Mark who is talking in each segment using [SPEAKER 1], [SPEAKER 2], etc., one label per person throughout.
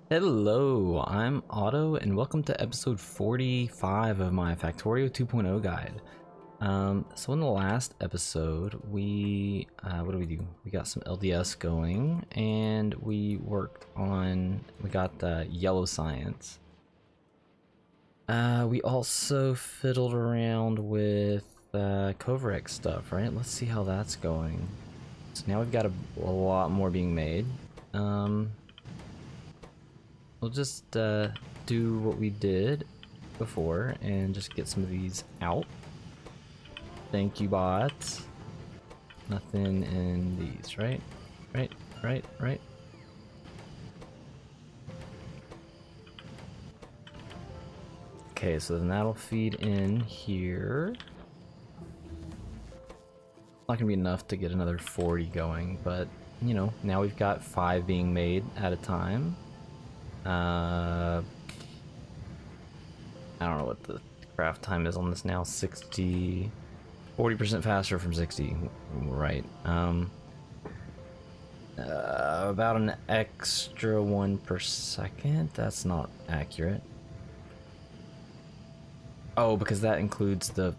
[SPEAKER 1] Hello, I'm Otto, and welcome to episode 45 of my Factorio 2.0 guide. So in the last episode, what do we do? We got some LDS going, and we got the yellow science. We also fiddled around with Coverx stuff, right? Let's see how that's going. So now we've got a lot more being made. We'll just do what we did before and just get some of these out. Thank you, bots. Nothing in these, right? Right. Okay, so then that'll feed in here. Not gonna be enough to get another 40 going, but you know, now we've got 5 being made at a time. I don't know what the craft time is on this now. 40% faster from 60, right? About an extra 1 per second. That's not accurate. Oh, because that includes that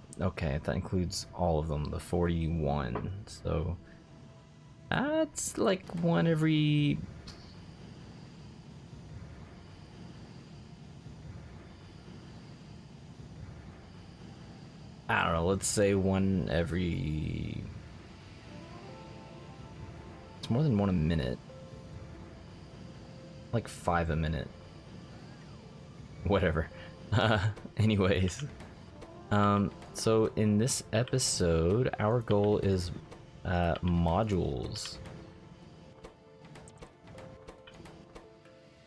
[SPEAKER 1] includes all of them, the 41. So that's like one every. I don't know, let's say one every... It's more than one a minute. Like 5 a minute. Whatever. Anyways. So in this episode, our goal is modules.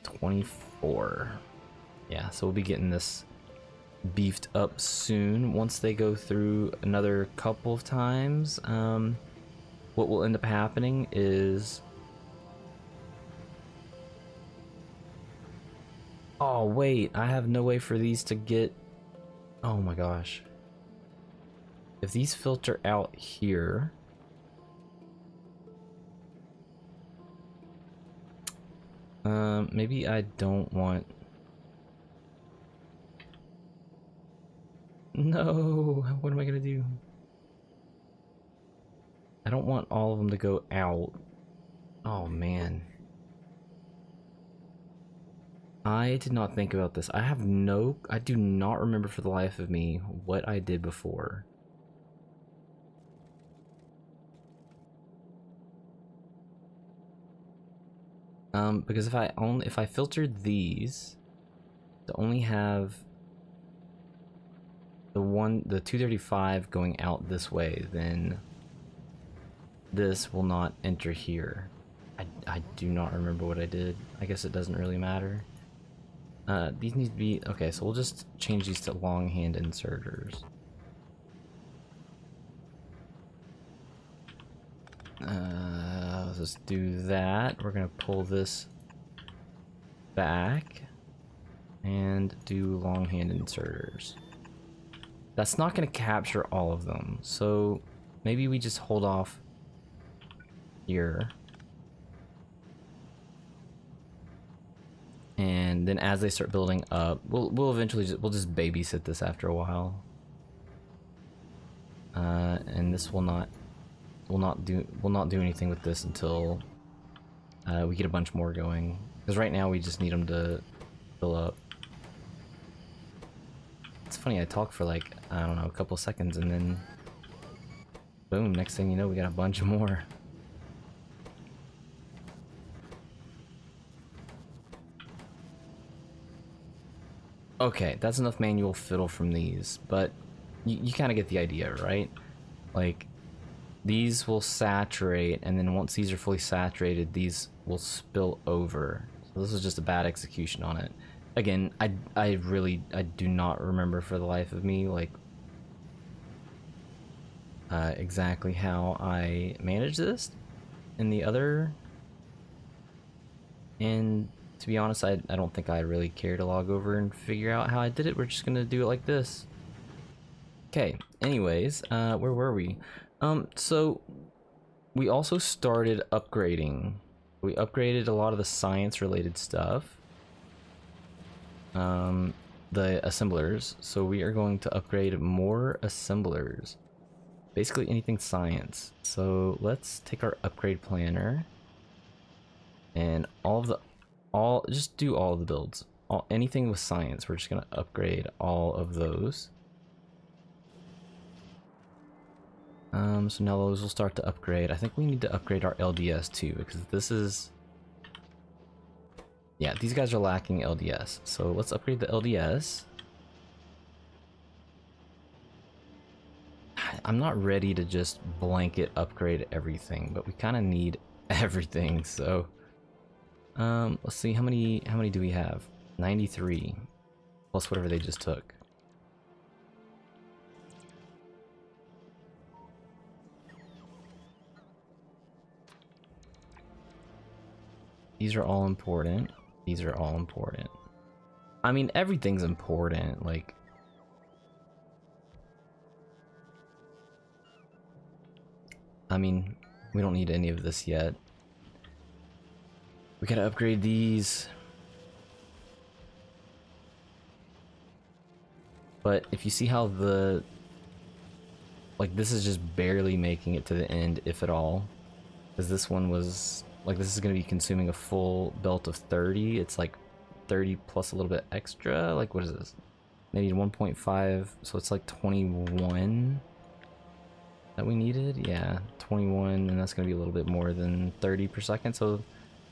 [SPEAKER 1] 24. Yeah, so we'll be getting this beefed up soon once they go through another couple of times. What will end up happening is, oh wait, I have no way for these to get, oh my gosh, if these filter out here, maybe I don't want, no, what am I gonna do? I don't want all of them to go out. Oh man. I did not think about this. I do not remember for the life of me what I did before. Because if I filtered these to only have the 235 going out this way, then this will not enter here. I do not remember what I did. I guess it doesn't really matter. These need to be, okay, so we'll just change these to long hand inserters. Let's just do that. We're gonna pull this back and do long hand inserters. That's not gonna capture all of them, so maybe we just hold off here. And then as they start building up, we'll eventually just babysit this after a while. And this will not do anything with this until we get a bunch more going. Because right now we just need them to fill up. It's funny, I talk for like, I don't know, a couple seconds and then boom, next thing you know we got a bunch more. Okay, that's enough manual fiddle from these, but you kind of get the idea, right? Like, these will saturate, and then once these are fully saturated, these will spill over. So this is just a bad execution on it. Again, I do not remember for the life of me, like, exactly how I managed this in the other. And to be honest, I don't think I really care to log over and figure out how I did it. We're just gonna do it like this. Okay, anyways, where were we? So we also started upgrading. We upgraded a lot of the science related stuff. the assemblers. So we are going to upgrade more assemblers. Basically anything science. So let's take our upgrade planner and just do all of the builds. Anything with science, we're just gonna upgrade all of those. So now those will start to upgrade. I think we need to upgrade our LDS too, because this is... Yeah, these guys are lacking LDS. So let's upgrade the LDS. I'm not ready to just blanket upgrade everything, but we kind of need everything, so... let's see, how many do we have? 93. Plus whatever they just took. These are all important. These are all important. I mean, everything's important, like... I mean, we don't need any of this yet. We gotta upgrade these. But if you see how the... Like, this is just barely making it to the end, if at all. Because this one was... Like, this is gonna be consuming a full belt of 30. It's like 30 plus a little bit extra. Like, what is this? Maybe 1.5, so it's like 21 that we needed. Yeah, 21, and that's gonna be a little bit more than 30 per second. So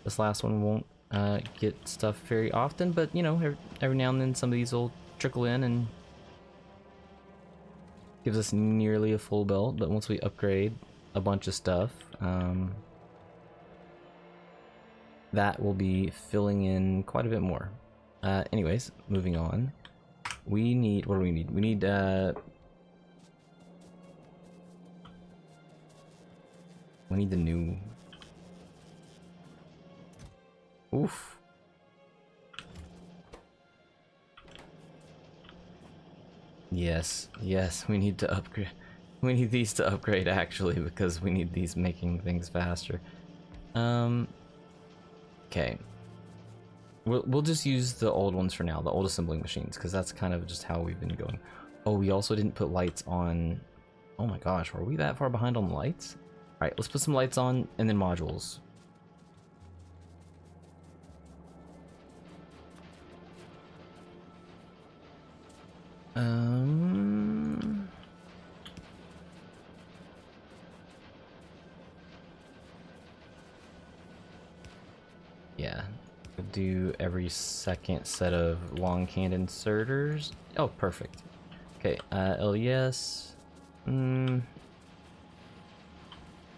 [SPEAKER 1] this last one won't get stuff very often, but you know, every now and then some of these will trickle in and gives us nearly a full belt. But once we upgrade a bunch of stuff, that will be filling in quite a bit more. Anyways, moving on. We need, what do we need? We need the new... Oof. Yes, we need to upgrade. We need these to upgrade actually, because we need these making things faster. Okay. We'll just use the old ones for now, the old assembling machines, because that's kind of just how we've been going. Oh, we also didn't put lights on. Oh my gosh, were we that far behind on lights? Alright, let's put some lights on, and then modules. Yeah, we'll do every second set of long canned inserters. Oh, perfect. Okay, LES.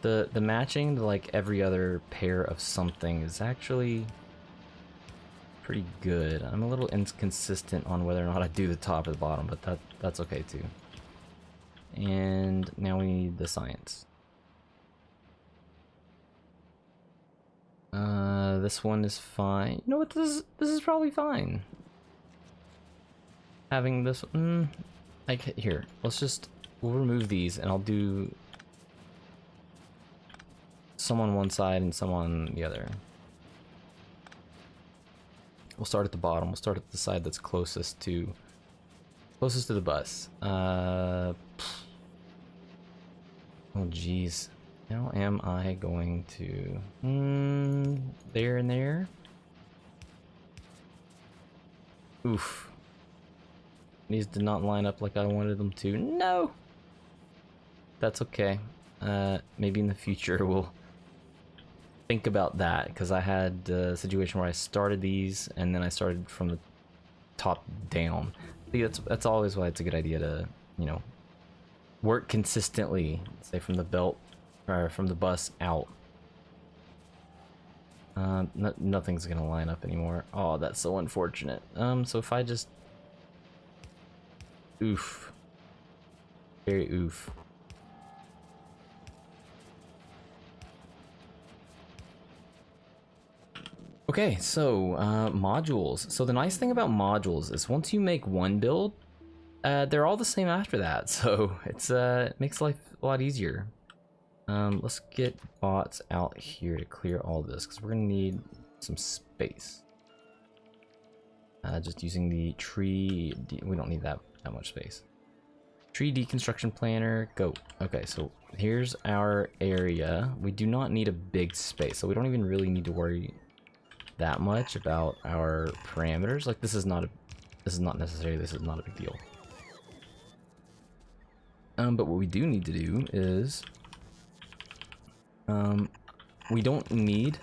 [SPEAKER 1] The matching to like every other pair of something is actually pretty good. I'm a little inconsistent on whether or not I do the top or the bottom, but that's okay too. And now we need the science. This one is fine. You know what? This is probably fine. Having this, like here. We'll remove these, and I'll do some on one side and some on the other. We'll start at the bottom. We'll start at the side that's closest to the bus. Oh geez. How am I going to... there and there? Oof. These did not line up like I wanted them to. No! That's okay. Maybe in the future we'll think about that, because I had a situation where I started these and then I started from the top down. See, that's always why it's a good idea to, you know, work consistently, say from the belt or from the bus out. Nothing's gonna line up anymore. Oh, that's so unfortunate. So if I just... Oof. Very oof. Okay, so modules. So the nice thing about modules is once you make one build, they're all the same after that. So it's it makes life a lot easier. Let's get bots out here to clear all this, because we're gonna need some space. Just using the tree, we don't need that much space. Tree deconstruction planner, go. Okay, so here's our area. We do not need a big space, so we don't even really need to worry that much about our parameters. Like this is not necessary, this is not a big deal. But what we do need to do is we don't need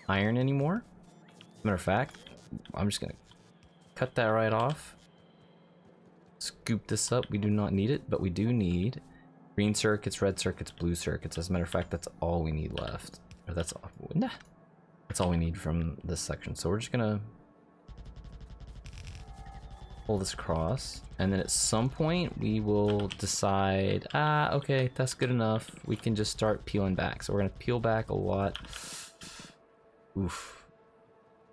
[SPEAKER 1] iron anymore. Matter of fact, I'm just gonna cut that right off. Scoop this up. We do not need it, but we do need green circuits, red circuits, blue circuits. As a matter of fact, that's all we need left. Or that's all we need from this section. So we're just gonna pull this across, and then at some point we will decide, okay, that's good enough. We can just start peeling back. So we're gonna peel back a lot. Oof.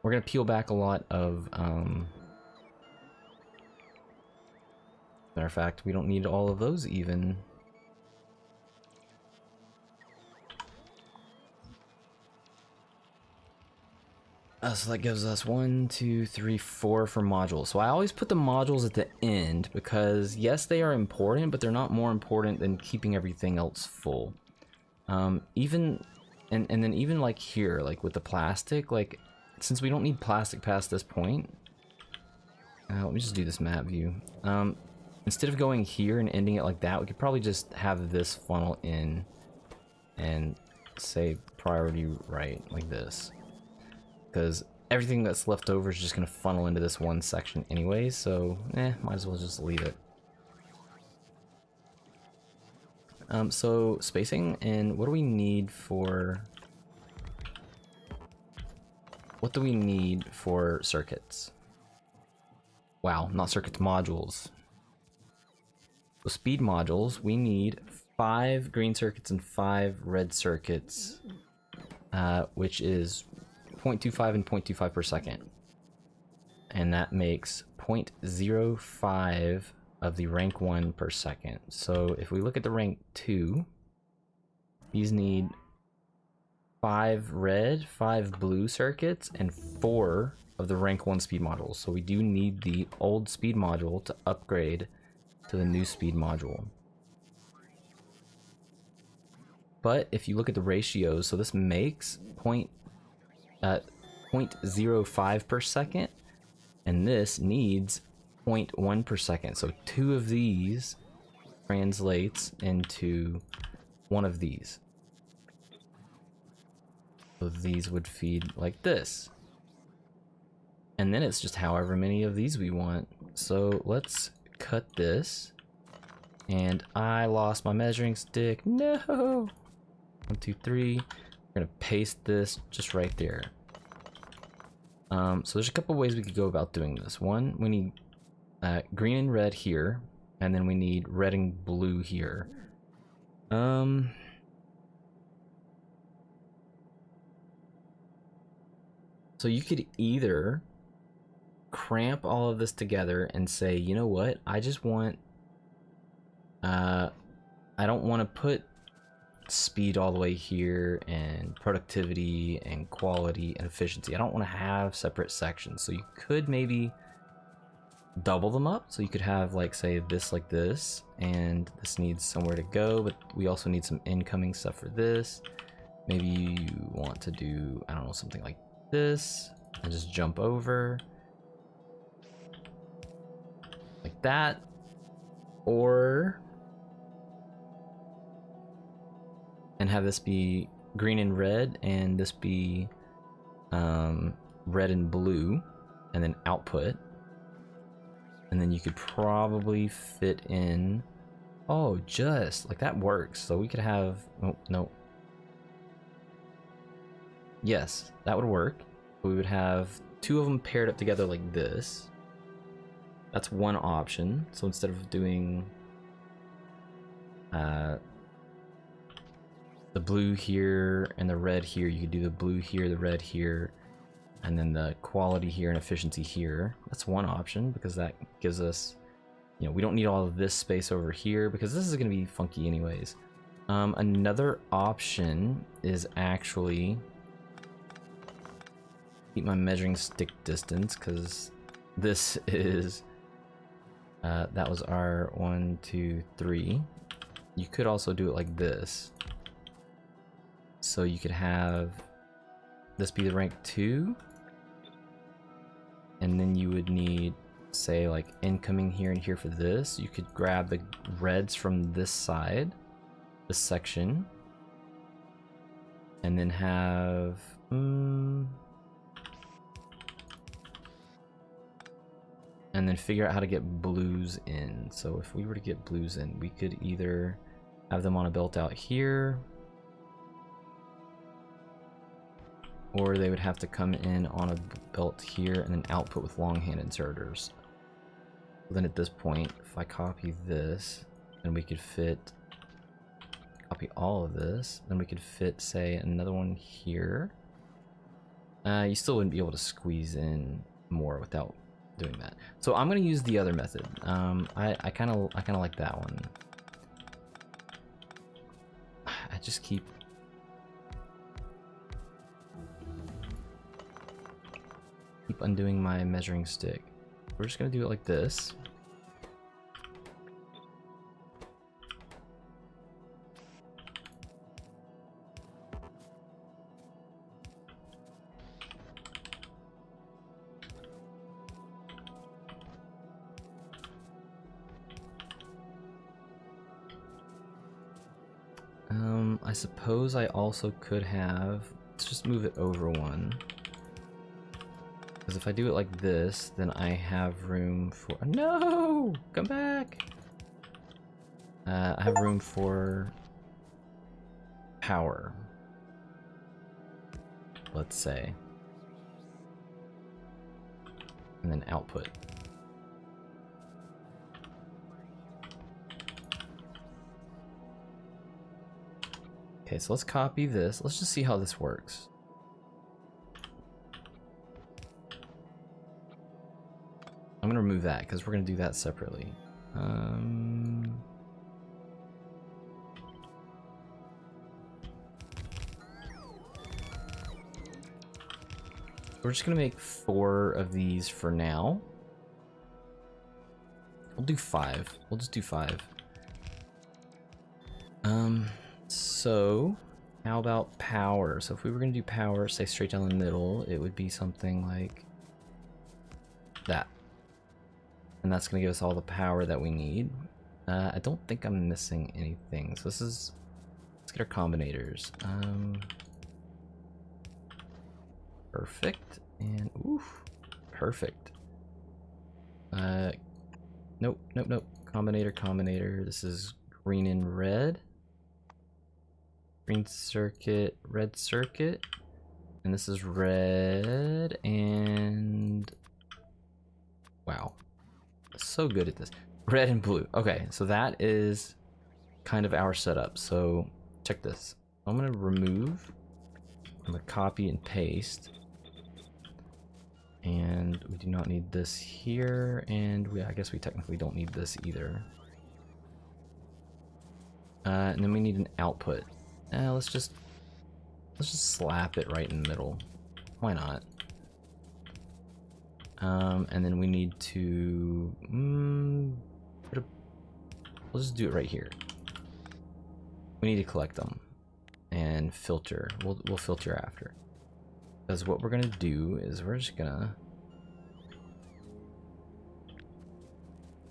[SPEAKER 1] We're gonna peel back a lot of, matter of fact, we don't need all of those even. So that gives us 1, 2, 3, 4 for modules. So I always put the modules at the end because yes, they are important, but they're not more important than keeping everything else full. Even then even like here, like with the plastic, like since we don't need plastic past this point, let me just do this map view. Instead of going here and ending it like that, we could probably just have this funnel in and say priority right like this. Because everything that's left over is just going to funnel into this one section anyway, so might as well just leave it. So spacing, and what do we need for... What do we need for circuits? Wow, not circuits, modules. So speed modules, we need 5 green circuits and 5 red circuits, which is 0.25 and 0.25 per second. And that makes 0.05 of the rank 1 per second. So if we look at the rank 2, these need 5 red, 5 blue circuits, and 4 of the rank 1 speed modules. So we do need the old speed module to upgrade to the new speed module. But if you look at the ratios, so this makes 0.05 per second, and this needs 0.1 per second. So 2 of these translates into 1 of these. So these would feed like this. And then it's just however many of these we want. So let's cut this. And I lost my measuring stick. No! 1, 2, 3. We're gonna paste this just right there. So there's a couple ways we could go about doing this. One, we need green and red here, and then we need red and blue here. So you could either cramp all of this together and say, you know what, I just want, I don't want to put speed all the way here and productivity and quality and efficiency. I don't want to have separate sections. So you could maybe double them up. So you could have like, say this like this, and this needs somewhere to go, but we also need some incoming stuff for this. Maybe you want to do, I don't know, something like this and just jump over like that, or and have this be green and red and this be red and blue, and then output, and then you could probably fit in, oh, just like that works. So we could have, oh no, yes, that would work. We would have 2 of them paired up together like this. That's one option. So instead of doing the blue here and the red here, you could do the blue here, the red here, and then the quality here and efficiency here. That's one option, because that gives us, you know, we don't need all of this space over here because this is going to be funky anyways. Another option is actually keep my measuring stick distance, because this is that was our 1, 2, 3. You could also do it like this, so you could have this be the rank 2, and then you would need, say, like incoming here and here for this. You could grab the reds from this side, this section, and then have and then figure out how to get blues in. So if we were to get blues in, we could either have them on a belt out here, or they would have to come in on a belt here and then output with longhand inserters. Then at this point, if I copy this, then we could fit, copy all of this, then we could fit, say, another one here. You still wouldn't be able to squeeze in more without doing that. So I'm gonna use the other method. I kind of like that one. I just keep undoing my measuring stick. We're just gonna do it like this. I suppose I also could have, let's just move it over one. Because if I do it like this, then I have room for, no, come back. I have room for power, let's say, and then output. Okay, so let's copy this. Let's just see how this works. I'm gonna remove that because we're gonna do that separately. We're just gonna make 4 of these for now. We'll do 5. We'll just do 5. So how about power? So if we were gonna do power, say straight down the middle, it would be something like that. And that's gonna give us all the power that we need. I don't think I'm missing anything. So this is, let's get our combinators. Perfect, and oof, perfect. Nope. Combinator. This is green and red. Green circuit, red circuit. And this is red and... wow. So good at this. Red and blue. Okay, so that is kind of our setup. So check this. I'm gonna remove, I'm gonna copy and paste. And we do not need this here, and I guess we technically don't need this either. And then we need an output. Let's just slap it right in the middle. Why not? And then we need to we'll just do it right here. We need to collect them and filter. We'll filter after. Because what we're gonna do is we're just gonna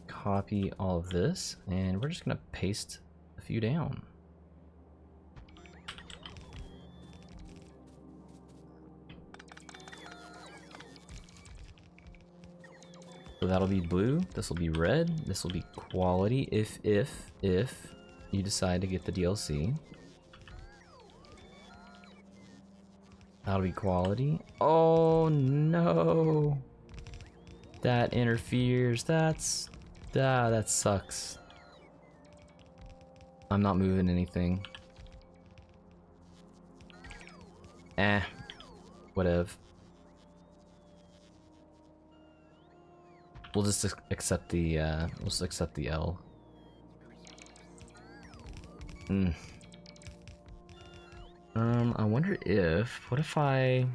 [SPEAKER 1] copy all of this, and we're just gonna paste a few down. So that'll be blue, this will be red, this will be quality if you decide to get the DLC. That'll be quality. Oh no! That interferes, that sucks. I'm not moving anything. Whatever. We'll just accept the L. I wonder if, what if I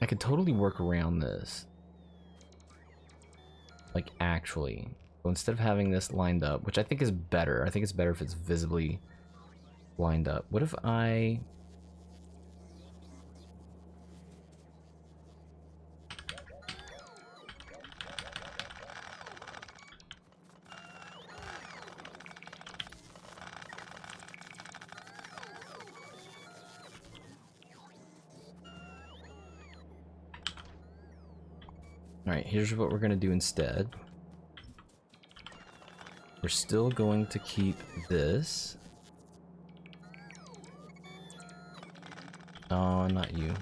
[SPEAKER 1] I could totally work around this. Like, actually. So instead of having this lined up, which I think is better. I think it's better if it's visibly lined up. What if I... Alright, here's what we're going to do instead. We're still going to keep this. Oh, not you.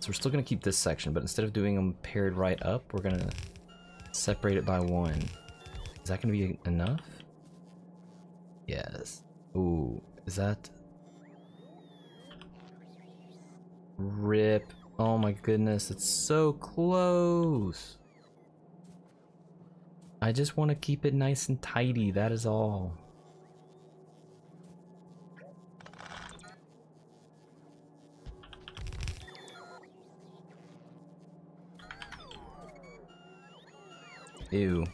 [SPEAKER 1] So we're still going to keep this section, but instead of doing them paired right up, we're going to separate it by 1. Is that going to be enough? Yes. Ooh, is that... Rip. Oh my goodness, it's so close. I just want to keep it nice and tidy, that is all. Ew.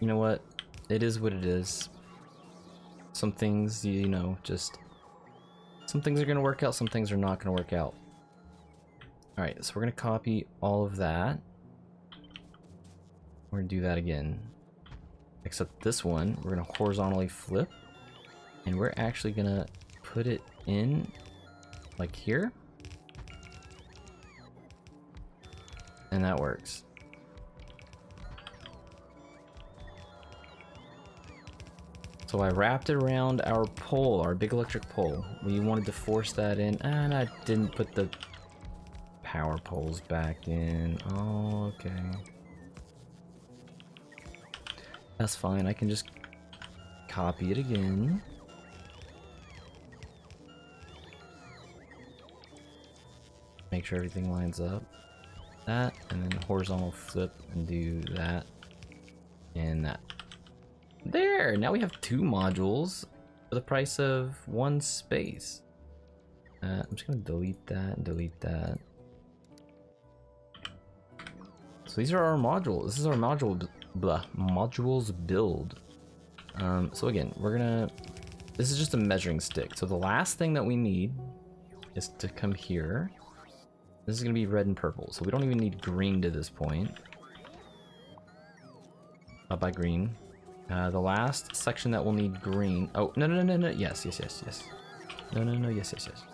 [SPEAKER 1] You know what? It is what it is. Some things, you know, just... Some things are going to work out, some things are not going to work out. Alright, so we're going to copy all of that. We're going to do that again. Except this one, we're going to horizontally flip. And we're actually going to put it in, like here. And that works. So I wrapped it around our pole, our big electric pole. We wanted to force that in, and I didn't put the power poles back in. Oh, okay. That's fine, I can just copy it again. Make sure everything lines up. That, and then horizontal flip and do that and that. There! Now we have 2 modules for the price of 1 space. I'm just gonna delete that and delete that. So these are our modules. This is our modules build. So again, we're gonna... This is just a measuring stick. So the last thing that we need is to come here. This is gonna be red and purple. So we don't even need green to this point. Up by green. The last section that will need green. Oh, no, no, no, no, no. Yes, yes, yes, yes. No, no, no, yes, yes, yes.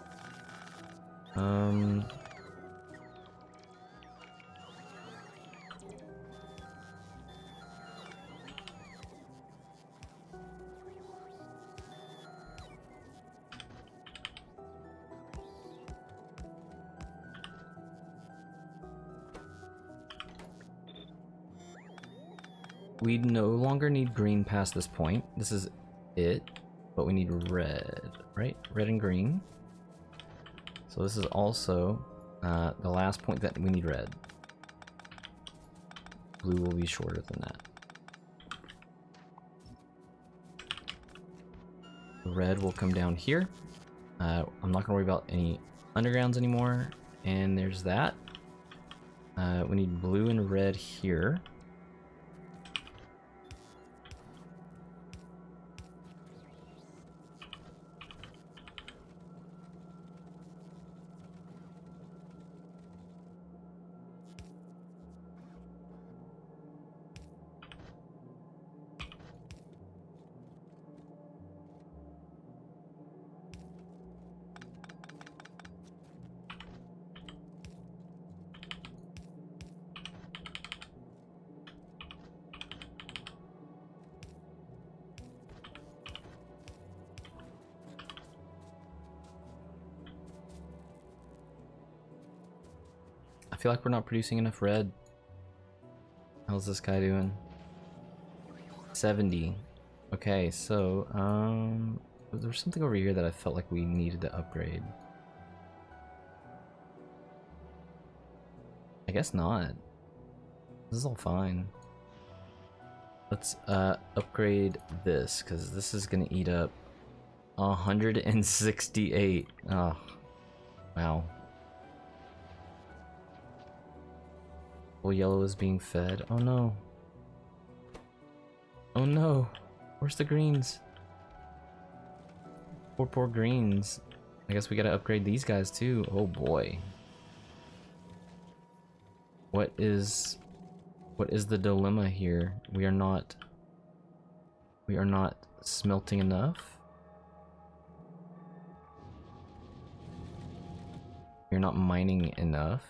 [SPEAKER 1] We no longer need green past this point. This is it, but we need red, right? Red and green. So this is also the last point that we need red. Blue will be shorter than that. Red will come down here. I'm not gonna worry about any undergrounds anymore. And there's that. We need blue and red here. I feel like we're not producing enough red. How's this guy doing? 70. Okay, so there's something over here that I felt like we needed to upgrade. I guess not. This is all fine. Let's upgrade this, because this is gonna eat up 168. Oh, wow. Well, yellow is being fed. Oh no. Oh no. Where's the greens? Poor greens. I guess we gotta upgrade these guys too. Oh boy. What is the dilemma here? We are not smelting enough. We're not mining enough.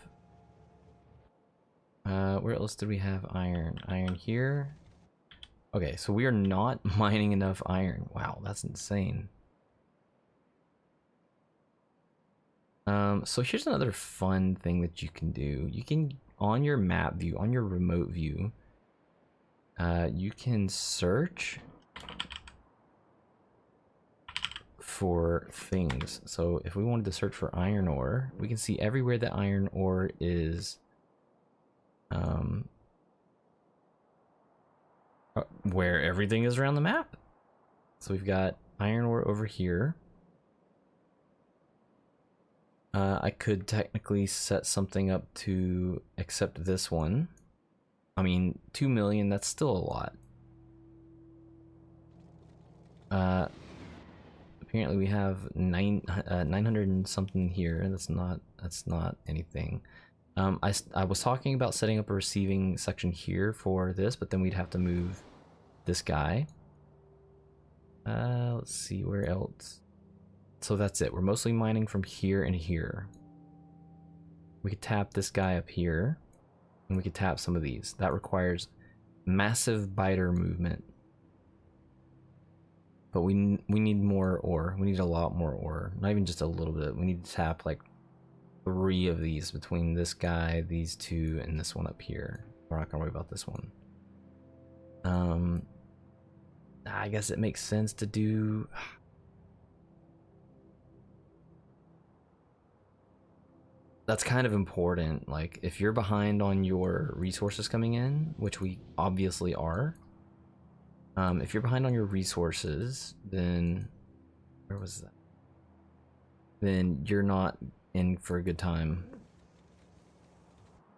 [SPEAKER 1] Where else do we have iron? Iron here. Okay, so we are not mining enough iron. Wow, that's insane. So here's another fun thing that you can do. You can, on your map view, on your remote view, you can search for things. So if we wanted to search for iron ore, we can see everywhere that iron ore is where everything is around the map. So we've got iron ore over here. I could technically set something up to accept this one. I mean, 2 million, that's still a lot. Apparently we have 900 and something here. That's not anything. I was talking about setting up a receiving section here for this, but then we'd have to move this guy. Let's see, where else? So that's it. We're mostly mining from here and here. We could tap this guy up here, and we could tap some of these. That requires massive biter movement. But we need more ore. We need a lot more ore. Not even just a little bit. We need to tap like 3 of these between this guy, these 2, and this one up here. We're not gonna worry about this one. I guess it makes sense to do. That's kind of important. Like, if you're behind on your resources coming in, which we obviously are, if you're behind on your resources, then where was that? Then you're not in for a good time.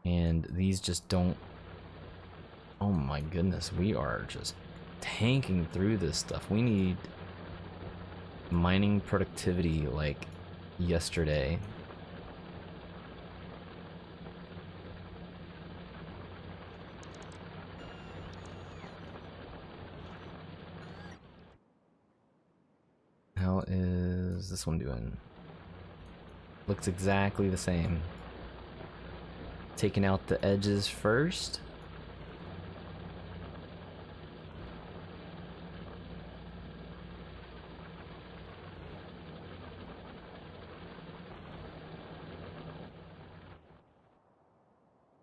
[SPEAKER 1] And these just don't. Oh my goodness, we are just tanking through this stuff. We need mining productivity like yesterday. How is this one doing? Looks exactly the same. Taking out the edges first.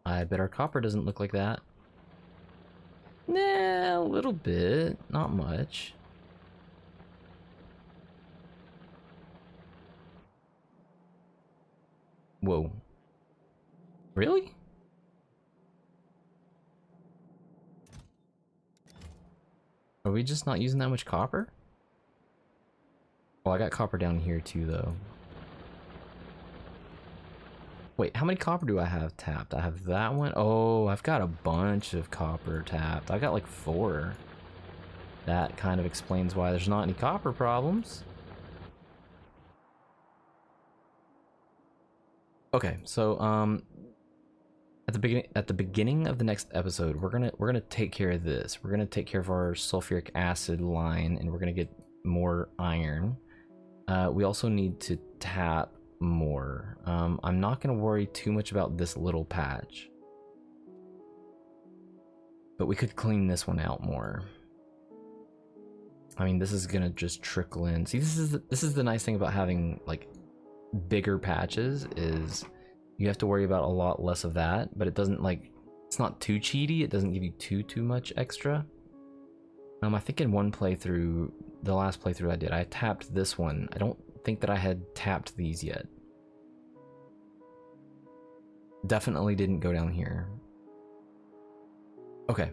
[SPEAKER 1] I bet our copper doesn't look like that. Nah, a little bit, not much. Whoa. Really? Are we just not using that much copper? Well, I got copper down here too, though. Wait, how many copper do I have tapped? I have that one. Oh, I've got a bunch of copper tapped. I got like 4. That kind of explains why there's not any copper problems. Okay, so at the beginning of the next episode, we're gonna take care of this. We're gonna take care of our sulfuric acid line, and we're gonna get more iron. We also need to tap more. I'm not gonna worry too much about this little patch, but we could clean this one out more. I mean, this is gonna just trickle in. See, this is the nice thing about having like bigger patches, is you have to worry about a lot less of that, but it doesn't, like, it's not too cheaty. It doesn't give you too much extra. I think in one playthrough, the last playthrough I did, I tapped this one. I don't think that I had tapped these yet. Definitely didn't go down here. Okay.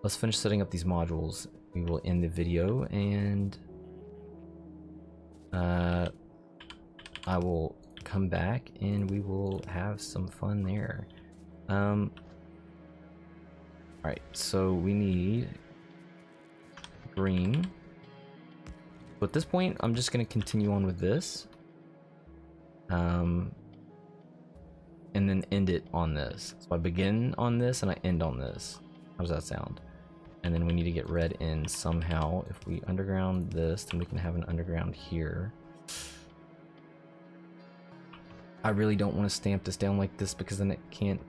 [SPEAKER 1] Let's finish setting up these modules. We will end the video, and I will come back and we will have some fun there. Alright, so we need green. But at this point, I'm just going to continue on with this. And then end it on this. So I begin on this and I end on this. How does that sound? And then we need to get red in somehow. If we underground this, then we can have an underground here. I really don't want to stamp this down like this because then I can't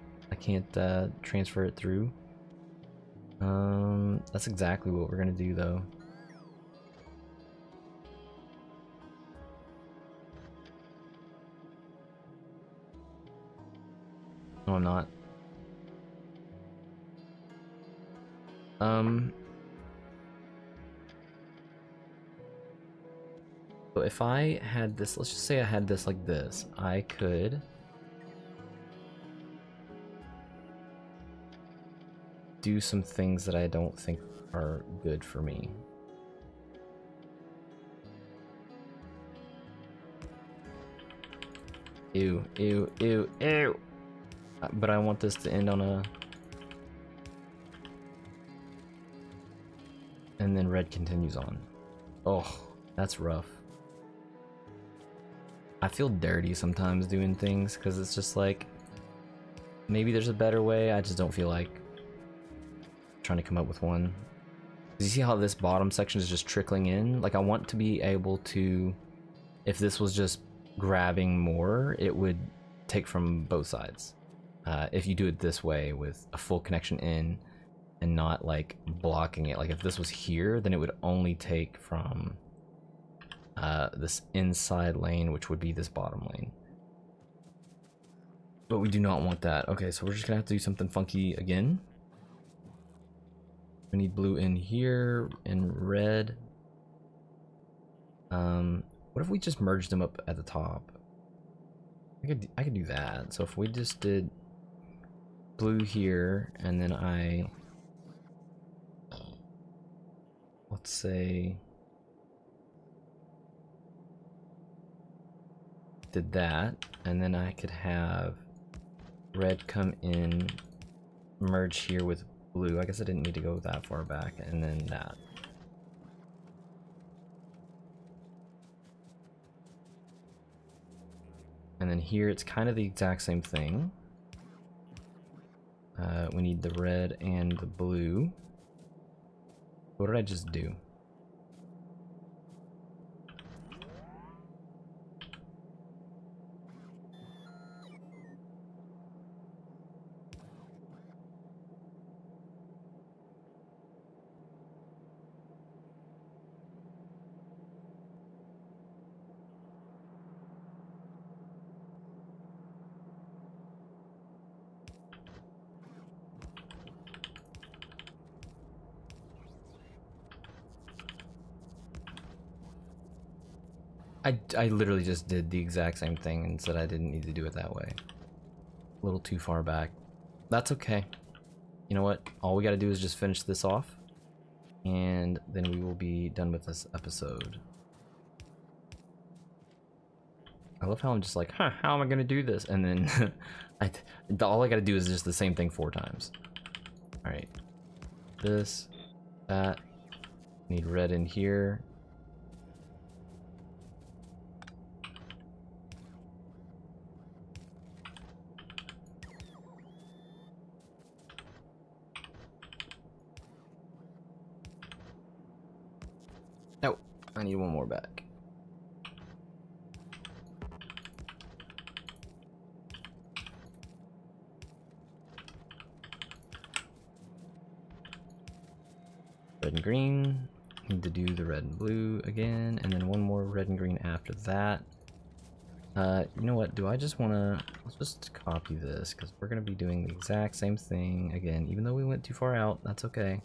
[SPEAKER 1] transfer it through. That's exactly what we're gonna do though. No, I'm not. So if I had this, let's just say I had this like this, I could do some things that I don't think are good for me. Ew, ew, ew, ew. But I want this to end on a... And then red continues on. Oh, that's rough. I feel dirty sometimes doing things because it's just like, maybe there's a better way, I just don't feel like trying to come up with one. You see how this bottom section is just trickling in? Like I want to be able to, if this was just grabbing more, it would take from both sides. If you do it this way with a full connection in and not like blocking it, like if this was here, then it would only take from this inside lane, which would be this bottom lane. But we do not want that. Okay, so we're just gonna have to do something funky again. We need blue in here and red. What if we just merged them up at the top? I could do that. So if we just did blue here and then let's say did that, and then I could have red come in, merge here with blue. I guess I didn't need to go that far back, and then that. And then here it's kind of the exact same thing. We need the red and the blue. What did I just do? I literally just did the exact same thing and said I didn't need to do it that way. A little too far back. That's okay. You know what? All we gotta do is just finish this off, and then we will be done with this episode. I love how I'm just like, huh, how am I gonna do this? And then all I gotta do is just the same thing 4 times. Alright. This, that, need red in here. Oh, I need one more back. Red and green. Need to do the red and blue again, and then one more red and green after that. You know what? Do I just want to... Let's just copy this, because we're going to be doing the exact same thing again. Even though we went too far out, that's okay.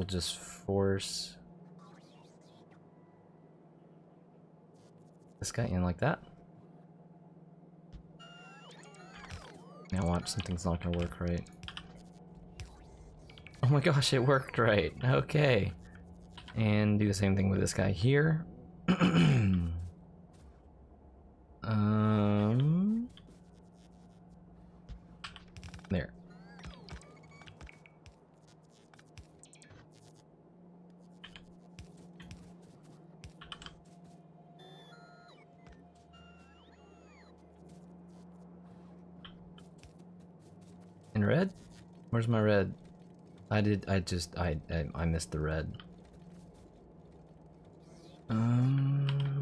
[SPEAKER 1] we'll just force this guy in like that. Now watch, something's not gonna work right. Oh my gosh, it worked right. Okay. And do the same thing with this guy here. There. In red? Where's my red? I missed the red.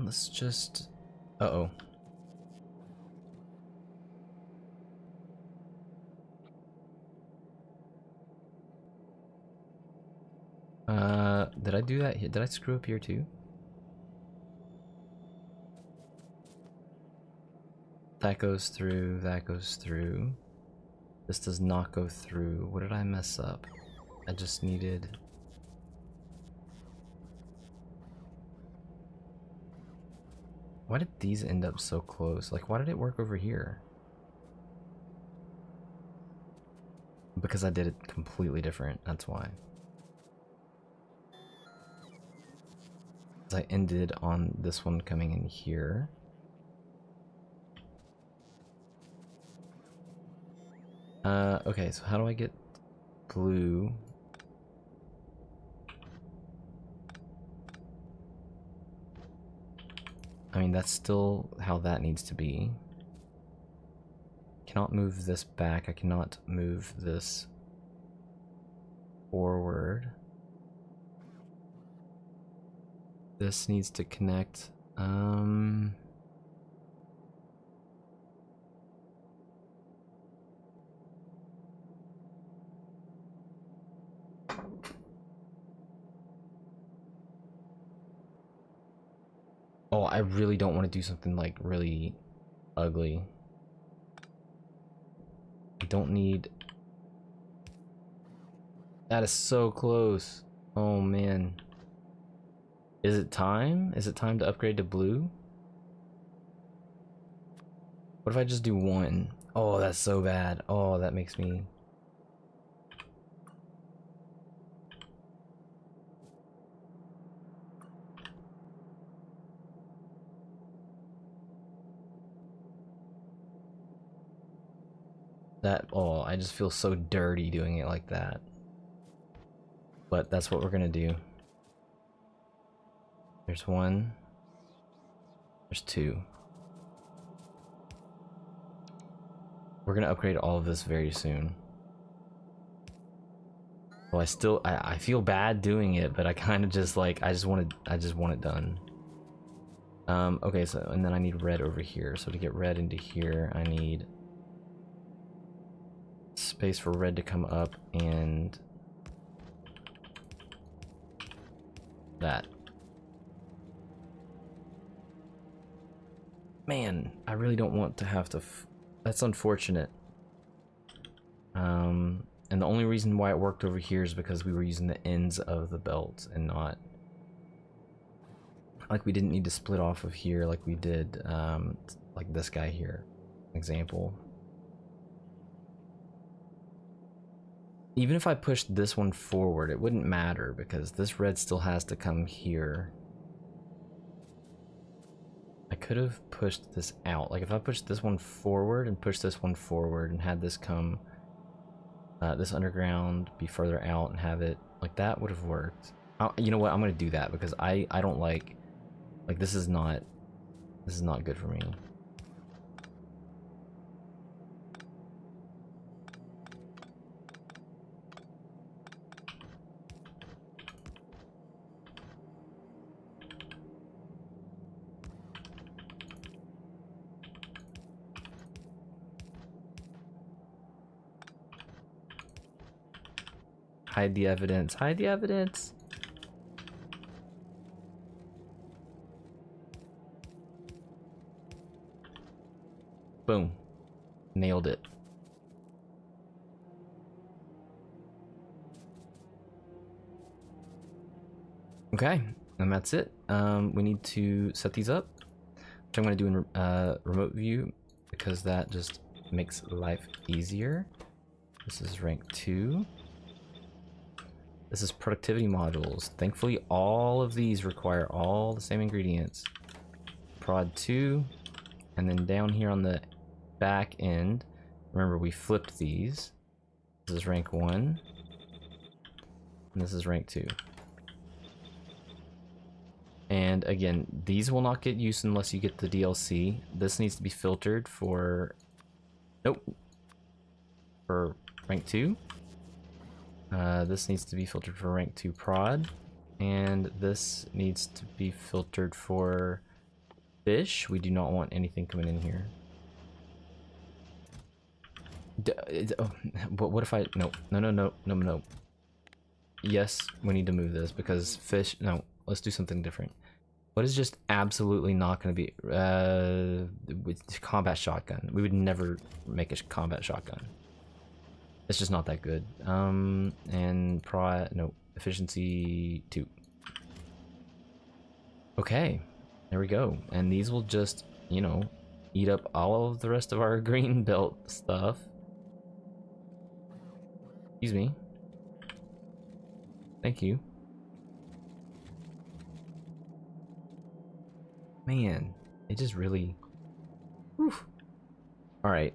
[SPEAKER 1] Let's just... Uh-oh. Did I do that here? Did I screw up here too? That goes through, that goes through. This does not go through. What did I mess up? I just needed... Why did these end up so close? Like, why did it work over here? Because I did it completely different, that's why. I ended on this one coming in here. Okay, so how do I get blue? I mean, that's still how that needs to be. Cannot move this back. I cannot move this forward. This needs to connect. Oh, I really don't want to do something like really ugly. I don't need... That is so close. Oh man. Is it time? Is it time to upgrade to blue? What if I just do one? Oh, that's so bad. Oh, that makes me... That, oh, I just feel so dirty doing it like that. But that's what we're gonna do. There's one. There's two. We're gonna upgrade all of this very soon. Well, I feel bad doing it, but I kind of just like, I just want it done. Okay, so, and then I need red over here. So to get red into here, I need space for red to come up and that. Man, I really don't want to have to that's unfortunate. And the only reason why it worked over here is because we were using the ends of the belt and not like we didn't need to split off of here like we did like this guy here, example. Even if I pushed this one forward, it wouldn't matter because this red still has to come here. I could have pushed this out. Like if I pushed this one forward and pushed this one forward and had this come, this underground be further out and have it, like that would have worked. You know what, I'm gonna do that because I don't like this is not good for me. Hide the evidence. Hide the evidence. Boom. Nailed it. Okay, and that's it. We need to set these up, which I'm going to do in remote view because that just makes life easier. This is rank 2. This is productivity modules. Thankfully, all of these require all the same ingredients. Prod 2, and then down here on the back end, remember we flipped these. This is rank 1, and this is rank 2. And again, these will not get used unless you get the DLC. This needs to be filtered for... Nope. For rank 2. This needs to be filtered for rank 2 prod. And this needs to be filtered for fish. We do not want anything coming in here. What if I... No. Yes, we need to move this because fish... No, let's do something different. What is just absolutely not going to be... with combat shotgun. We would never make a combat shotgun. It's just not that good. And no, efficiency 2. Okay, there we go. And these will just, you know, eat up all of the rest of our green belt stuff. Excuse me. Thank you. Man, it just really... Alright,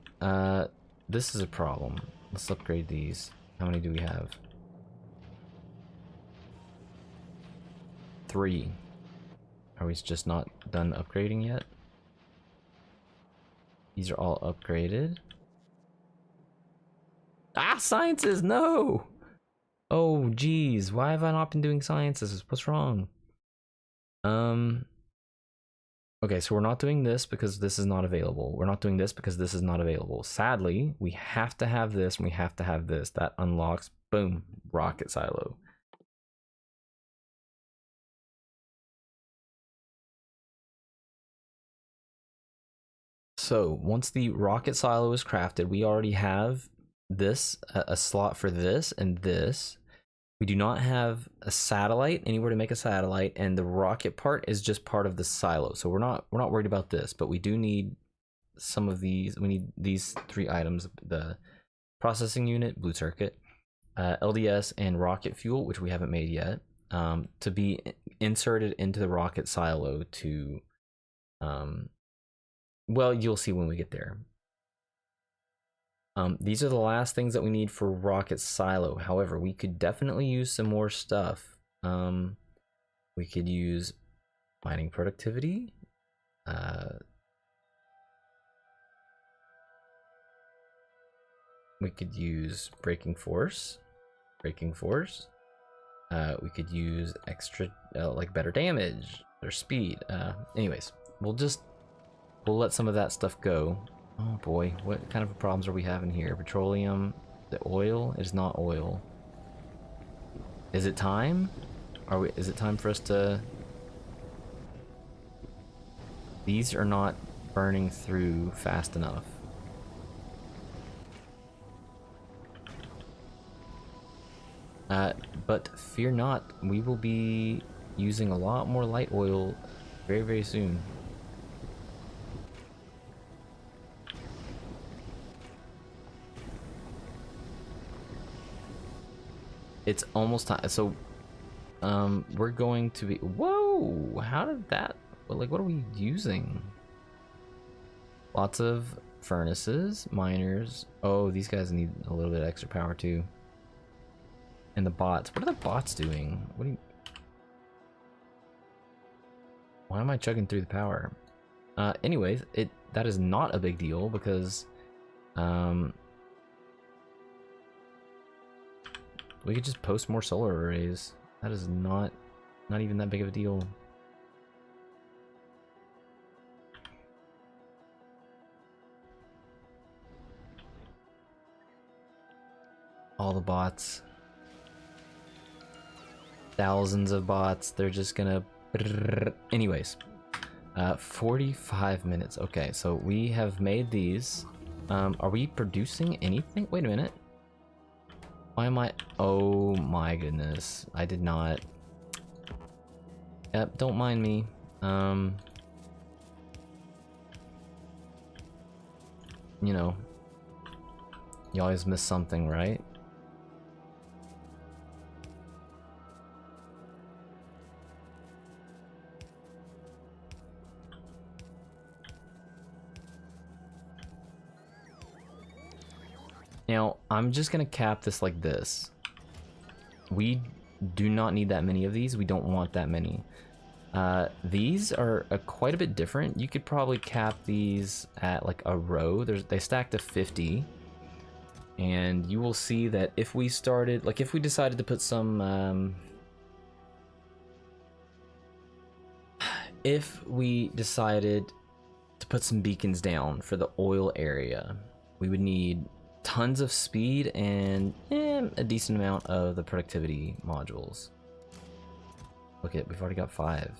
[SPEAKER 1] this is a problem. Let's upgrade these. How many do we have? 3. Are we just not done upgrading yet? These are all upgraded. Ah, sciences, no! Oh, geez, why have I not been doing sciences? What's wrong? Okay, so we're not doing this because this is not available. We're not doing this because this is not available. Sadly, we have to have this and we have to have this. That unlocks, boom, rocket silo. So once the rocket silo is crafted, we already have this, a slot for this and this. We do not have a satellite, anywhere to make a satellite, and the rocket part is just part of the silo. So we're not worried about this, but we do need some of these. We need these 3 items: the processing unit, blue circuit, LDS, and rocket fuel, which we haven't made yet, to be inserted into the rocket silo to, well, you'll see when we get there. These are the last things that we need for rocket silo. However, we could definitely use some more stuff. We could use mining productivity. We could use braking force. We could use extra, like better damage or speed. Anyways, we'll let some of that stuff go. Oh boy, what kind of problems are we having here? Petroleum, the oil is not oil. Is it time? Is it time for us to... These are not burning through fast enough. But fear not, we will be using a lot more light oil very, very soon. It's almost time. So, we're going to be... Whoa! How did that... Like, what are we using? Lots of furnaces, miners. Oh, these guys need a little bit of extra power too. And the bots. What are the bots doing? What do you... Why am I chugging through the power? Anyways, that is not a big deal because... we could just post more solar arrays. That is not even that big of a deal. All the bots. Thousands of bots. They're just gonna... Anyways. 45 minutes. Okay, so we have made these. Are we producing anything? Wait a minute. Why am I... Oh my goodness. I did not... Yep, don't mind me. You know, you always miss something, right? Now, I'm just gonna cap this like this. We do not need that many of these. We don't want that many. These are quite a bit different. You could probably cap these at like a row. They stack to 50. And you will see that if we started, like if we decided to put some, if we decided to put some beacons down for the oil area, we would need tons of speed and a decent amount of the productivity modules. Look at, we've already got 5.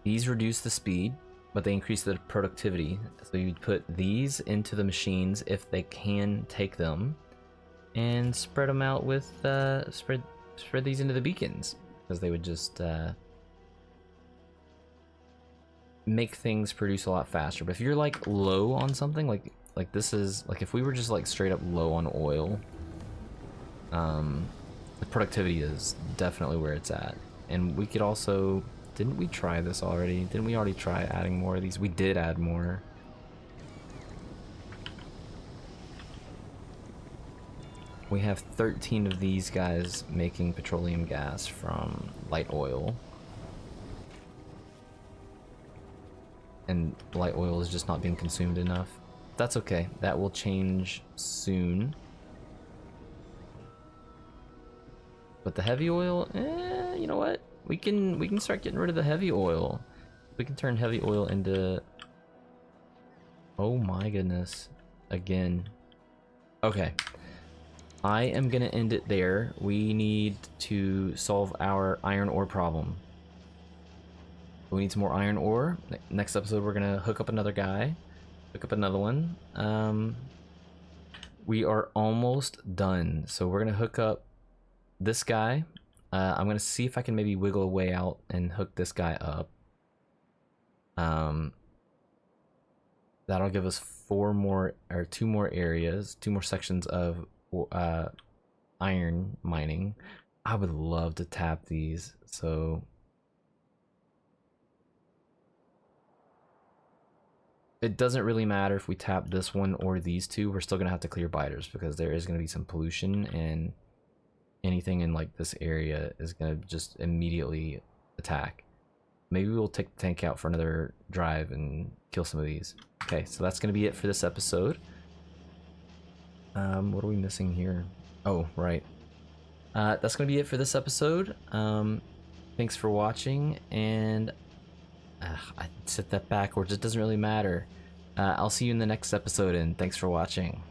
[SPEAKER 1] These reduce the speed, but they increase the productivity. So you'd put these into the machines if they can take them, and spread them out with spread these into the beacons, because they would just make things produce a lot faster. But if you're like low on something, like this is like if we were just like straight up low on oil, the productivity is definitely where it's at. And we could also, didn't we try this already? Didn't we already try adding more of these? We did add more. We have 13 of these guys making petroleum gas from light oil. And light oil is just not being consumed enough. That's okay. That will change soon. But the heavy oil, you know what? We can start getting rid of the heavy oil. We can turn heavy oil into... Oh my goodness. Again. Okay. I am gonna end it there. We need to solve our iron ore problem. We need some more iron ore. Next episode we're gonna hook up another guy. Hook up another one. We are almost done. So we're gonna hook up this guy. I'm gonna see if I can maybe wiggle a way out and hook this guy up. That'll give us 2 more areas, 2 more sections of iron mining. I would love to tap these, so it doesn't really matter if we tap this one or these 2. We're still gonna have to clear biters because there is gonna be some pollution, and anything in like this area is gonna just immediately attack. Maybe we'll take the tank out for another drive and kill some of these. Okay, so that's gonna be it for this episode. What are we missing here? Oh, right. That's gonna be it for this episode. Thanks for watching, and I set that backwards. It doesn't really matter. I'll see you in the next episode, and thanks for watching.